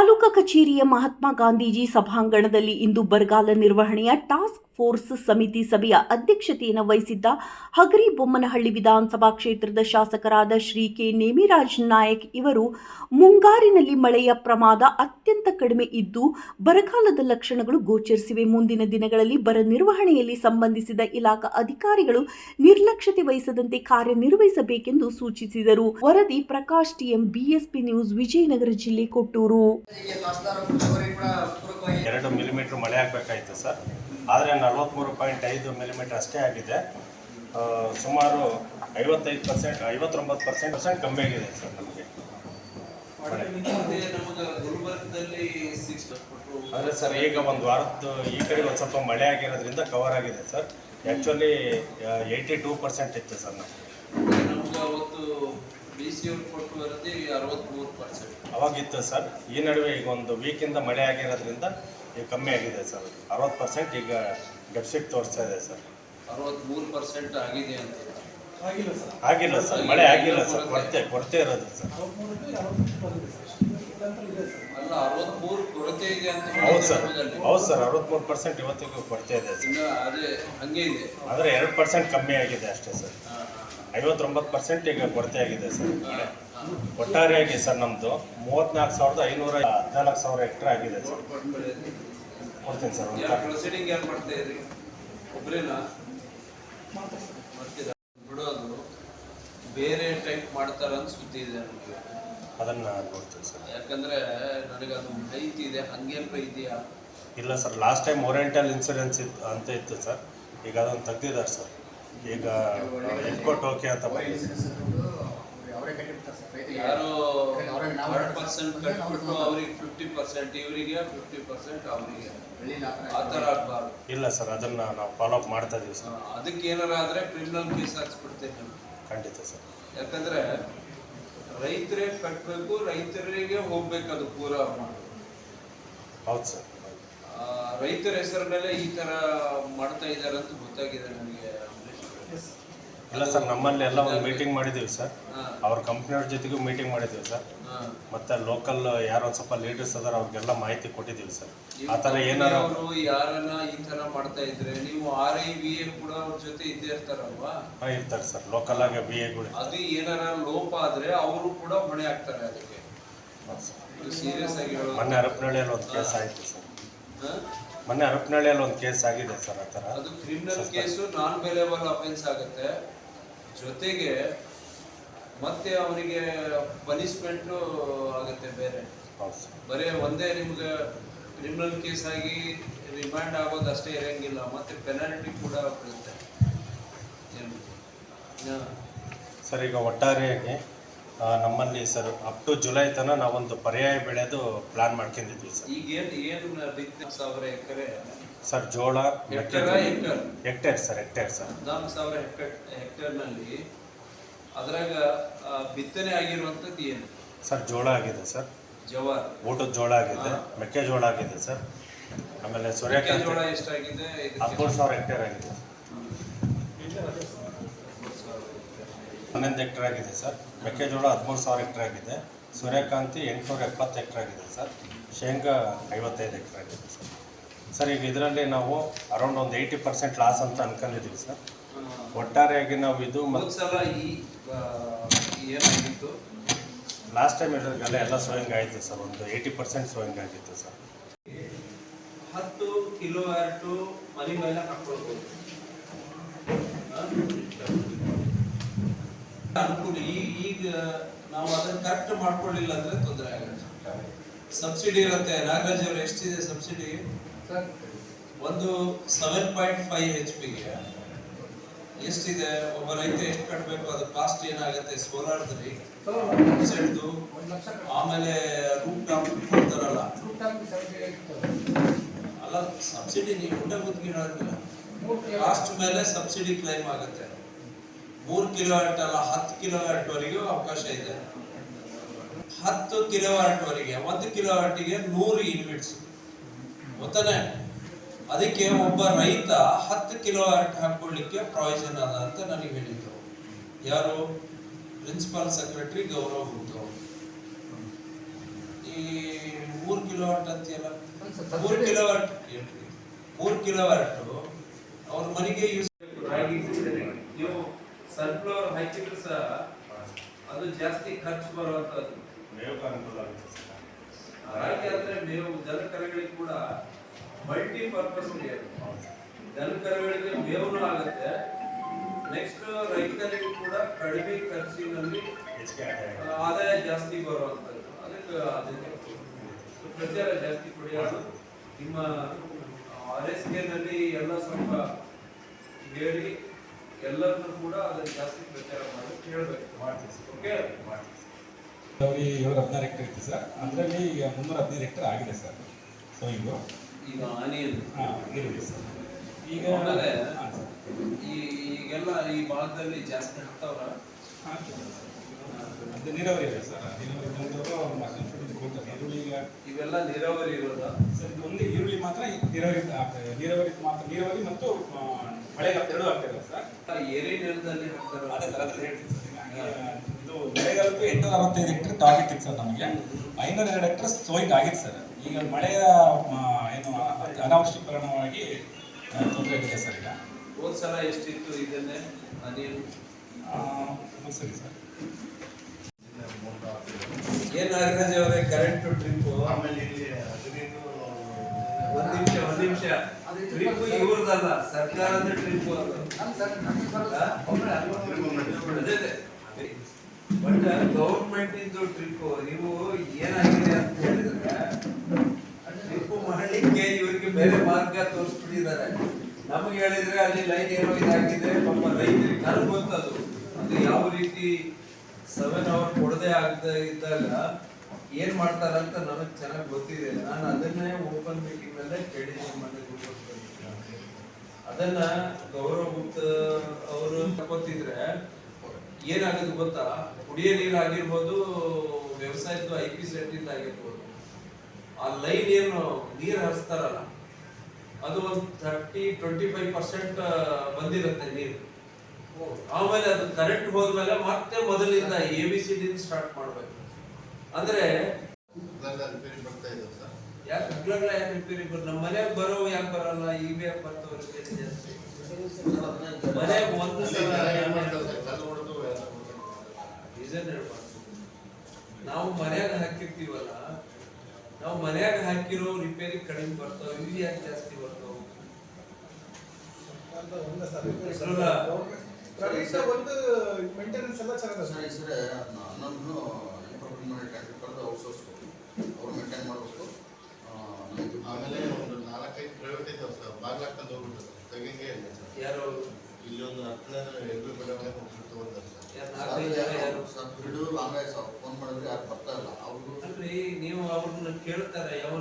ತಾಲೂಕಾ ಕಚೇರಿಯ ಮಹಾತ್ಮ ಗಾಂಧೀಜಿ ಸಭಾಂಗಣದಲ್ಲಿ ಇಂದು ಬರಗಾಲ ನಿರ್ವಹಣೆಯ ಟಾಸ್ಕ್ ಫೋರ್ಸ್ ಸಮಿತಿ ಸಭೆಯ ಅಧ್ಯಕ್ಷತೆಯನ್ನು ವಹಿಸಿದ್ದ ಹಗರಿಬೊಮ್ಮನಹಳ್ಳಿ ವಿಧಾನಸಭಾ ಕ್ಷೇತ್ರದ ಶಾಸಕರಾದ ಶ್ರೀ ಕೆ ನೇಮಿರಾಜ್ ನಾಯಕ್ ಇವರು ಮುಂಗಾರಿನಲ್ಲಿ ಮಳೆಯ ಪ್ರಮಾಣ ಅತ್ಯಂತ ಕಡಿಮೆ ಇದ್ದು ಬರಗಾಲದ ಲಕ್ಷಣಗಳು ಗೋಚರಿಸಿವೆ. ಮುಂದಿನ ದಿನಗಳಲ್ಲಿ ಬರ ನಿರ್ವಹಣೆಯಲ್ಲಿ ಸಂಬಂಧಿಸಿದ ಇಲಾಖಾ ಅಧಿಕಾರಿಗಳು ನಿರ್ಲಕ್ಷ್ಯತೆ ವಹಿಸದಂತೆ ಕಾರ್ಯನಿರ್ವಹಿಸಬೇಕೆಂದು ಸೂಚಿಸಿದರು. ವರದಿ Prakash TM, BSP news, Vijayanagara ಜಿಲ್ಲೆ, ಕೊಟ್ಟೂರು. 2 ಮಿಲಿಮೀಟರ್ ಮಳೆ ಆಗಬೇಕಾಯಿತು ಸರ್, ಆದರೆ 43.5 ಮಿಲಿಮೀಟರ್ ಅಷ್ಟೇ ಆಗಿದೆ. ಸುಮಾರು 59% ಕಮ್ಮಿ ಆಗಿದೆ ಸರ್ ನಮಗೆ. ಆದರೆ ಸರ್ ಈಗ ಒಂದು ವಾರದ್ದು ಈ ಕಡೆ ಒಂದು ಸ್ವಲ್ಪ ಮಳೆ ಆಗಿರೋದ್ರಿಂದ ಕವರ್ ಆಗಿದೆ ಸರ್. ಆ್ಯಕ್ಚುಲಿ 82% ಇತ್ತು ಸರ್ ನಮಗೆ. ಅವಾಗಿತ್ತು ಸರ್. ಈ ನಡುವೆ ಈಗ ಒಂದು ವೀಕಿಂದ ಮಳೆ ಆಗಿರೋದ್ರಿಂದ ಈಗ ಕಮ್ಮಿ ಆಗಿದೆ ಸರ್. 60% ಈಗ ಡೆಫಿಸಿಟ್ ತೋರಿಸ್ತಾ ಇದೆ ಸರ್. 63% ಆಗಿದೆ ಅಂತ ಆಗಿಲ್ಲ ಸರ್, ಮಳೆ ಆಗಿಲ್ಲ ಸರ್, ಕೊರತೆ ಇರೋದು ಸರ್. ಅಲ್ಲ, 63 ಕೊರತೆ ಇದೆ ಅಂತ. ಹೌದು ಸರ್, ಹೌದು ಸರ್, 63% ಇವತ್ತಿಗೂ ಕೊರತೆ ಇದೆ ಸರ್. ಅದೇ ಹಂಗೆ ಇದೆ, ಆದರೆ 2% ಕಮ್ಮಿ ಆಗಿದೆ ಅಷ್ಟೇ ಸರ್. 59% ಈಗ ಕೊರತೆ ಆಗಿದೆ ಸರ್. ಒಟ್ಟಾರೆಯಾಗಿ ಸರ್ ನಮ್ಮದು 34,514 ಹೆಕ್ಟರ್ ಆಗಿದೆ ಸರ್. ಕೊಡ್ತೀನಿ ಸರ್. ಪ್ರೊಸೀಡಿಂಗ್ ಯಾರು ಮಾಡ್ತಾ ಇದ್ರಿ? ಒಬ್ಬರೇನಾ ಮಾಡ್ತೀರಾ? ಬಿಡೋದು ಬೇರೆ ಟೈಪ್ ಮಾಡ್ತಾರ ಅಂತ ಸುದ್ದಿ ಇದೆ ನಮಗೆ. ಅದನ್ನು ನೋಡ್ತೀನಿ ಸರ್. ಯಾಕಂದ್ರೆ ನನಗೆ ಅದು ರೈತಿ ಇದೆ, ಹಂಗೇನು ಇದೆಯಾ? ಇಲ್ಲ sir, last time oriental insurance ಅಂತ ಇತ್ತು ಸರ್. ಈಗ ಅದನ್ನು ತೆಗ್ದಿದ್ದಾರೆ ಸರ್. ಈಗ ಎಫ್ಕೋಟ್ ಓಕೆ ಅಂತ ಯಾರು 100% ಕಟ್ಬಿಟ್ಟು ಅವ್ರಿಗೆ 50%, ಇವರಿಗೆ 50% ಅವರಿಗೆ, ಆ ಥರ ಆಗಬಾರ್ದು. ಇಲ್ಲ ಸರ್, ಅದನ್ನು ನಾವು ಫಾಲೋ ಅಪ್ ಮಾಡ್ತಾ ಇದೀವಿ ಸರ್. ಅದಕ್ಕೆ ಏನಾರ ಆದರೆ ಕ್ರಿಮಿನಲ್ ಕೇಸ್ ಹಾಕ್ಸ್ಬಿಡ್ತೇನೆ. ಖಂಡಿತ ಸರ್. ಯಾಕಂದ್ರೆ ರೈತರೇ ಕಟ್ಟಬೇಕು, ರೈತರಿಗೆ ಹೋಗ್ಬೇಕು ಅದು ಪೂರ ಅಮೌಂಟ್. ಹೌದು ಸರ್. ರೈತರ ಹೆಸರ ಮೇಲೆ ಈ ಥರ ಮಾಡ್ತಾ ಇದ್ದಾರೆ ಅಂತ ಗೊತ್ತಾಗಿದೆ ನನಗೆ. ಇಲ್ಲ ಸರ್, ನಮ್ಮಲ್ಲಿ ಎಲ್ಲ ಒಂದು ಮೀಟಿಂಗ್ ಮಾಡಿದ್ದೀವಿ ಸರ್. ಅವ್ರ ಕಂಪ್ನಿಯವ್ರ ಜೊತೆಗೂ ಮೀಟಿಂಗ್ ಮಾಡಿದ್ದೀವಿ ಸರ್. ಮತ್ತೆ ಲೋಕಲ್ ಯಾರು ಒಂದು ಸ್ವಲ್ಪ ಲೀಡರ್ಸ್ ಅದಾರ ಅವ್ರಿಗೆಲ್ಲ ಮಾಹಿತಿ ಕೊಟ್ಟಿದ್ದೀವಿ ಸರ್. ಆ ಥರ ಏನಾರ ಯಾರನ್ನ ಈ ಥರ ಮಾಡ್ತಾ ಇದ್ರೆ ನೀವು RIVA ಕೂಡ ಅವ್ರ ಜೊತೆ ಇದ್ದೇ ಇರ್ತಾರಲ್ವಾ? ಇರ್ತಾರೆ ಸರ್, ಲೋಕಲ್ ಆಗಿ BAಗಳು. ಅದು ಏನಾರ ಲೋಪ ಆದ್ರೆ ಅವರು ಕೂಡ ಹೊಣೆ ಆಗ್ತಾರೆ ಅದಕ್ಕೆ. ಸೀರಿಯಸ್ ಆಗಿ ಮೊನ್ನೆ ಹರಪನಹಳ್ಳಿಯಲ್ಲಿ ಒಂದು ಕೇಸ್ ಆಯಿತು ಸರ್. ಮೊನ್ನೆ ಹರಪನಹಳ್ಳಿಯಲ್ಲಿ ಒಂದು ಕೇಸ್ ಆಗಿದೆ ಸರ್. ಆ ಥರ ಅದು ಕ್ರಿಮಿನಲ್ ಕೇಸು, ನಾನ್ ಬೇಲೇಬಲ್ ಅಫೆನ್ಸ್ ಆಗುತ್ತೆ. ಜೊತೆಗೆ ಮತ್ತೆ ಅವನಿಗೆ ಪನಿಷ್ಮೆಂಟು ಆಗುತ್ತೆ ಬೇರೆ. ಬರೀ ಒಂದೇ ನಿಮ್ಗೆ ಕ್ರಿಮಿನಲ್ ಕೇಸ್ ಆಗಿ ರಿಮಾಂಡ್ ಆಗೋದು ಅಷ್ಟೇ ಇರಂಗಿಲ್ಲ, ಮತ್ತೆ ಪೆನಾಲ್ಟಿ ಕೂಡ ಬರುತ್ತೆ ಸರ್. ಈಗ ಒಟ್ಟಾರೆಯಾಗಿ ನಮ್ಮಲ್ಲಿ ಸರ್ ಅಪ್ ಟು ಜುಲೈ ತನಕ ನಾವೊಂದು ಪರ್ಯಾಯ ಬೆಳೆದು ಪ್ಲಾನ್ ಮಾಡ್ಕೊಂಡಿದ್ವಿ ಸರ್. ಈಗ ಏನು 14,000 ಎಕರೆ ಸರ್ ಜೋಳ, ಹೆಕ್ಟೇರ್ ಸರ್. 14,000 ಹೆಕ್ಟೇರ್ನಲ್ಲಿ ಅದ್ರಾಗ ಬಿತ್ತನೆ ಆಗಿರುವಂಥದ್ದು ಏನು ಸರ್? ಜೋಳ ಆಗಿದೆ ಸರ್, ಜವಾರ್, ಊಟದ ಜೋಳ ಆಗಿದೆ, ಮೆಕ್ಕೆಜೋಳ ಆಗಿದೆ ಸರ್. ಆಮೇಲೆ ಸೂರ್ಯಕಾಂತಿ ಜೋಳ ಎಷ್ಟಾಗಿದೆ? 13,000 ಹೆಕ್ಟೇರ್ ಆಗಿದೆ. 11 ಹೆಕ್ಟೇರ್ ಆಗಿದೆ ಸರ್. ಮೆಕ್ಕೆಜೋಳ 13,000 ಹೆಕ್ಟೇರ್ ಆಗಿದೆ. ಸೂರ್ಯಕಾಂತಿ 870 ಹೆಕ್ಟೇರ್ ಆಗಿದೆ ಸರ್. ಶೇಂಗಾ 55 ಹೆಕ್ಟೇರ್ ಆಗಿದೆ ಸರ್. ಸರ್ ಈಗ ಇದರಲ್ಲಿ ನಾವು ಅರೌಂಡ್ ಒಂದು 80% ಲಾಸ್ ಅಂತ ಅನ್ಕೊಂಡಿದ್ದೀವಿ ಸರ್. ಒಟ್ಟಾರೆಯಾಗಿ ನಾವು ಇದು ಸಲ ಏನಾಗಿತ್ತು ಲಾಸ್ಟ್ ಟೈಮ್ ಇರೋದಕ್ಕೆಲ್ಲ ಎಲ್ಲ ಸೋಯಿಂಗ್ ಆಯಿತು ಸರ್. ಒಂದು 80% ಸೋಯಿಂಗ್ ಆಗಿತ್ತು ಸರ್. 10 ಕಿಲೋವ್ಯಾಟ್ ಮನೆ ಮೇಲೆ ಹಾಕ್ಕೊಳ್ಬೋದು ಅನುಕೂಲ. ಈಗ ನಾವು ಅದನ್ನು ಕರೆಕ್ಟ್ ಮಾಡ್ಕೊಳ್ಳಿಲ್ಲ ಅಂದರೆ ತೊಂದರೆ ಆಗುತ್ತೆ. ಸಬ್ಸಿಡಿ ಇರುತ್ತೆ. ನಾಗರಾಜ್ ಅವರು ಎಷ್ಟಿದೆ ಸಬ್ಸಿಡಿ? ಒಂದು 7.5 HP-ಗೆ ಎಷ್ಟಿದೆ? ಒಬ್ಬ ರೈತ ಎಷ್ಟು ಕಟ್ಟಬೇಕು? ಅದು ಕಾಸ್ಟ್ ಏನಾಗುತ್ತೆ? ಸೋಲಾರ್ದ್ರಿ ಸೆಟ್ದು, ಆಮೇಲೆ ರೂಟ್ ಟಾಪ್ ಕೊಡ್ತಾರಲ್ಲ, ಅಲ್ಲ ಸಬ್ಸಿಡಿ ನೀವು ಊಟ ಗುದ್ಗಿಡೋದಿಲ್ಲ, ಕಾಸ್ಟ್ ಮೇಲೆ ಸಬ್ಸಿಡಿ ಕ್ಲೈಮ್ ಆಗುತ್ತೆ. 3 ಕಿಲೋವ್ಯಾಟ್ ಅಲ್ಲ, 10 ಕಿಲೋವ್ಯಾಟ್ವರೆಗೂ ಅವಕಾಶ ಇದೆ. 10 ಕಿಲೋವ್ಯಾಟ್ವರೆಗೆ 1 ಕಿಲೋವ್ಯಾಟಿಗೆ 100 ಯೂನಿಟ್ಸ್ ಗೊತ್ತಾನೆ. ಅದಕ್ಕೆ ಒಬ್ಬ ರೈತ 10 ಕಿಲೋವ್ಯಾಟ್ ಹಾಕೊಳ್ಳಿಕ್ಕೆ ಪ್ರಾವಿಷನ್ ಅದ ಅಂತ ನನಗೆ ಹೇಳಿದ್ರು. ಯಾರು? Principal secretary Gaurav Gupta. ಈ 3 ಅಂತೀಯಲ್ಲ 3 ಕಿಲೋವಾಟ್ 3 ಕಿಲೋವಾಟ್ ಅವ್ರ ಮನೆಗೆ ಯೂಸ್ ರಾಗಿ ನೀವು ಸನ್ಫ್ಲವರ್ ಹಾಕಿದ್ರು ಸಹ ಅದು ಜಾಸ್ತಿ ಖರ್ಚು ಬರುವಂತದ್ದು. ಮೇವು ಅನುಕೂಲ ಆಗುತ್ತೆ ಸರ್. ರಾಗಿ ಆದ್ರೆ ಮೇವು ದನಕರುಗಳಿಗೆ ಕೂಡ ಮಲ್ಟಿ ಪರ್ಪಸ್ ದನಕರುಗಳಿಗೆ ಮೇವು ಆಗುತ್ತೆ. ನೆಕ್ಸ್ಟ್ ರೈತರಿಗೂ ಕೂಡ ಕಡಿಮೆ ಖರ್ಚಿನಲ್ಲಿ ಹೆಚ್ಚಿಗೆ ಆದಾಯ ಜಾಸ್ತಿ ಬರುವಂತದ್ದು. ಅದಕ್ಕೆ ಪ್ರಚಾರ ಜಾಸ್ತಿ ಪಡೆಯೋದು ನಿಮ್ಮ RSK-ನಲ್ಲಿ ಎಲ್ಲ ಸ್ವಲ್ಪ ಹೇಳಿ ಎಲ್ಲರನ್ನೂ ಕೂಡ ಅದನ್ನು ಜಾಸ್ತಿ ಪ್ರಚಾರ ಮಾಡಿ ಹೇಳ್ಬೇಕು. ಮಾಡ್ತೀವಿ ಸರ್. ಓಕೆ, ಫೆಬ್ರವರಿ 716 ಹೆಕ್ಟೇರ್ ಇತ್ತು ಸರ್. ಅದರಲ್ಲಿ ಈಗ 315 ಹೆಕ್ಟೇರ್ ಆಗಿದೆ ಸರ್. ಸೊ ಈಗ ಆನೆಯನ್ನು ಇರಲಿ ಸರ್. ಈಗ ಆಮೇಲೆ ಹಾಂ ಸರ್, ಈಗೆಲ್ಲ ಈ ಭಾಗದಲ್ಲಿ ಜಾಸ್ತಿ ಆಗ್ತಾವ್ರ. ಅದು ನೀರಾವರಿ ಇದೆ ಸರ್. ನೀರಾವರಿ ಬಂದವರು ಕೊಡ್ತಾರೆ. ಈರುಳ್ಳಿ ಈಗ ಇವೆಲ್ಲ ನೀರಾವರಿ ಇರೋದ ಸರ್, ಇದು ಒಂದು ಈರುಳ್ಳಿ ಮಾತ್ರ ನೀರಾವರಿ ಮಾತ್ರ, ನೀರಾವರಿ ಮತ್ತು ಮಳೆಗಾಲ ಎರಡೂ ಆಗ್ತಾ ಇದೆ ಸರ್. ಏರಿ ನೆಲದಲ್ಲಿ ಹಾಕ್ತಾರ. ಅದೇ ಸರ್, ಅದ್ರ ಹೇಳ್ತೀನಿ ಸರ್. ಈಗ ಇದು ಮಳೆಗಾಲಕ್ಕೆ 865 ಹೆಕ್ಟೇರ್ ಟಾರ್ಗೆಟ್ ಇತ್ತು ಸರ್ ನಮಗೆ. 502 ಹೆಕ್ಟೇರ್ ಸೋಯಿಂಗ್ ಆಗಿತ್ತು ಸರ್. ಈಗ ಮಳೆಯ ಏನು ಅನಾವಶ್ಯಕ ಪರಿಣಾಮವಾಗಿ ತೊಂದರೆ ಆಗಿದೆ ಸರ್. ಈಗ ಹೋದ ಸಲ ಎಷ್ಟಿತ್ತು ಇದನ್ನೇ ನೀರು? ಸರಿ ಸರ್. ಏನ್ ನಾಗರಾಜ್ ಅವರೇ ಕರೆಂಟ್ ಟ್ರಿಪ್ ಒಂದ್ ನಿಮಿಷ ಟ್ರಿಪ್ ಇವ್ರದಲ್ಲ, ಸರ್ಕಾರದ ಟ್ರಿಪ್ ಬಟ್ ಗೌರ್ಮೆಂಟ್ ಇಂದು ಟ್ರಿಪ್. ನೀವು ಏನಾಗಿದೆ ಅಂತ ಹೇಳಿದ್ರೆ ಟ್ರಿಪ್ ಮಾಡಲಿಕ್ಕೆ ಇವರಿಗೆ ಬೇರೆ ಮಾರ್ಗ ತೋರಿಸ್ಬಿಟ್ಟಿದ್ದಾರೆ. ನಮಗೆ ಹೇಳಿದ್ರೆ ಅಲ್ಲಿ ಲೈನ್ ಏನೋ ಇದಾಗಿದೆ, ಪಾಪ ರೈತರಿಗೆ ನನಗೆ ಗೊತ್ತದು ಅದು ಯಾವ ರೀತಿ 7 ಅವರ್ ಕೊಡದೆ ಆಗದೆ ಇದ್ದಾಗ ಏನ್ ಮಾಡ್ತಾರಂತ ನನಗೆ ಚೆನ್ನಾಗಿ ಗೊತ್ತಿದೆ. ನಾನು ಅದನ್ನೇ ಓಪನ್ ಮೀಟಿಂಗ್ ನಲ್ಲೇ ಕೇಳಿದ್ದೀನಿ ಮೊನ್ನೆ. ಅದನ್ನ ಗೌರವ್ ಗುಪ್ತ ಅವರು ತಗೋತಿದ್ರೆ ಏನಾಗುತ್ತೆ ಗೊತ್ತಾ, ಕುಡಿಯೋ ನೀರು ಆಗಿರ್ಬೋದು, ವ್ಯವಸಾಯದ್ದು IPZ ಇಂದ ಆಗಿರ್ಬೋದು, ಆ ಲೈನ್ ಏನು ನೀರು ಹರಿಸ್ತಾರಲ್ಲ ಅದು ಒಂದು 30-25% ಬಂದಿರುತ್ತೆ ನೀರು. ಆಮೇಲೆ ಅದು ಕರೆಂಟ್ ಹೋದ್ಮೇಲೆ ಮತ್ತೆ ಮೊದಲಿಂದ ABCD ಸ್ಟಾರ್ಟ್ ಮಾಡ್ಬೇಕು. ಅಂದ್ರೆ ಯಾಕೆ ಹಗ್ಲಗಳ ಯಾಕೆ ರಿಪೇರಿ ನಮ್ಮ ಮನೆಯಾಗ ಬರೋ ಯಾಕೆ ಬರಲ್ಲ, ಇವೆ ಯಾಕೆ ಬರ್ತಾವ ಜಾಸ್ತಿ ಮನೆಯಾಗ ಒಂದು ಸಲ ರೀಸನ್ ಹೇಳ್ಬಾರ್ದು. ನಾವು ಮನ್ಯಾಗ ಹಾಕಿರ್ತೀವಲ್ಲ, ನಾವು ಮನ್ಯಾಗ ಹಾಕಿರೋ ರಿಪೇರಿ ಕಡಿಮೆ ಬರ್ತಾವ, ಇವು ಯಾಕೆ ಜಾಸ್ತಿ ಬರ್ತಾವ? ಒಂದು ಮೇಂಟೆನೆನ್ಸ್ ಎಲ್ಲ ಚೆನ್ನಾಗಿದೆ ಸರ್. ನನ್ನನ್ನು ಔಟ್ಸೋರ್ಸ್ ಅವ್ರು ಮೇಂಟೈನ್ ಮಾಡಬೇಕು. ಆಮೇಲೆ ಒಂದು 4-5 ಪ್ರೈವೇಟ್ ಇದ್ದಾವೆ ಸರ್. ಬಾಗ್ಲಾಕ್ತಂದು ಹೋಗ್ಬಿಡ್ತಾರೆ, ತೆಗಿಂಗೇ ಇಲ್ಲ ಸರ್. ಯಾರು ಇಲ್ಲಿ ಒಂದು 10 ಎಲ್ರು ಬಿಡೋಣ ತಗೊಂಡ್ರೆ ಸರ್. ಬಿಡು ಹಂಗಾಗಿ ಫೋನ್ ಮಾಡಿದ್ರೆ ಯಾರು ಬರ್ತಾ ಇಲ್ಲ ಅವರು. ಅಲ್ರಿ, ನೀವು ಅವ್ರನ್ನ ಕೇಳ್ತಾರೆ ಯಾವ